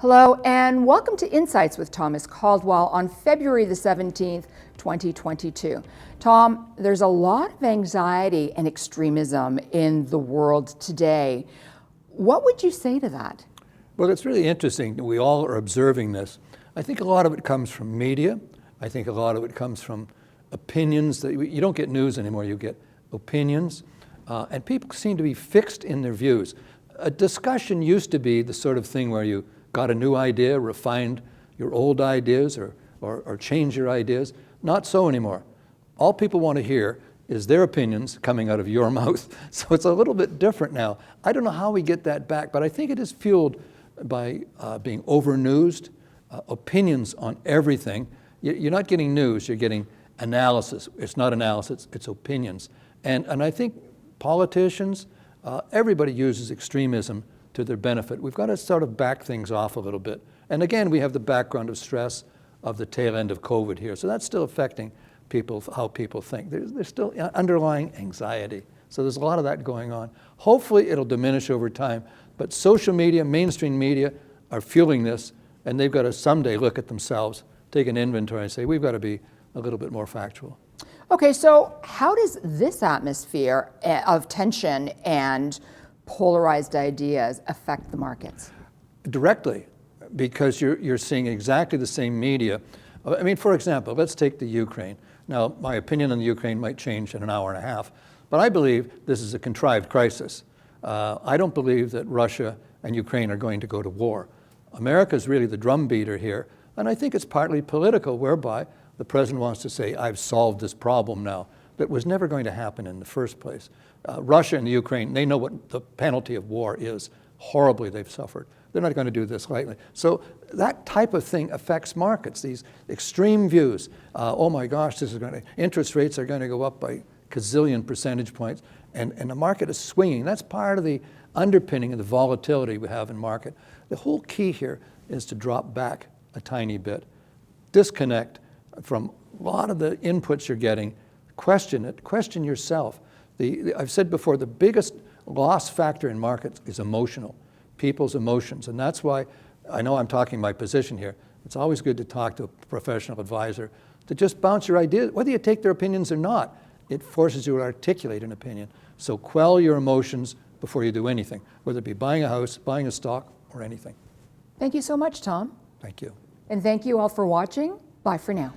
Hello and welcome to Insights with Thomas Caldwell on February the 17th, 2022. Tom, there's a lot of anxiety and extremism in the world today. What would you say to that? Well, it's really interesting that we all are observing this. I think a lot of it comes from media. I think a lot of it comes from opinions. That you don't get news anymore, you get opinions. And people seem to be fixed in their views. A discussion used to be the sort of thing where you got a new idea, refined your old ideas, or change your ideas. Not so anymore. All people want to hear is their opinions coming out of your mouth. So it's a little bit different now. I don't know how we get that back, but I think it is fueled by being over-newsed, opinions on everything. You're not getting news, you're getting analysis. It's not analysis, it's opinions. And I think politicians, everybody uses extremism to their benefit. We've got to sort of back things off a little bit. And again, we have the background of stress of the tail end of COVID here. So that's still affecting people, how people think. There's still underlying anxiety. So there's a lot of that going on. Hopefully it'll diminish over time. But social media, mainstream media are fueling this, and they've got to someday look at themselves, take an inventory and say, we've got to be a little bit more factual. Okay, so how does this atmosphere of tension and polarized ideas affect the markets? Directly, because you're seeing exactly the same media. I mean, for example, let's take the Ukraine. Now, my opinion on the Ukraine might change in an hour and a half, but I believe this is a contrived crisis. I don't believe that Russia and Ukraine are going to go to war. America is really the drumbeater here, and I think it's partly political, whereby the president wants to say, I've solved this problem now, that was never going to happen in the first place. Russia and the Ukraine, they know what the penalty of war is. Horribly they've suffered. They're not going to do this lightly. So that type of thing affects markets, these extreme views. Oh my gosh, interest rates are going to go up by gazillion percentage points, and the market is swinging. That's part of the underpinning of the volatility we have in market. The whole key here is to drop back a tiny bit, disconnect from a lot of the inputs you're getting, question it, question yourself. I've said before, the biggest loss factor in markets is emotional, people's emotions. And that's why, I know I'm talking my position here, it's always good to talk to a professional advisor, to just bounce your ideas. Whether you take their opinions or not, it forces you to articulate an opinion. So quell your emotions before you do anything, whether it be buying a house, buying a stock, or anything. Thank you so much, Tom. Thank you. And thank you all for watching. Bye for now.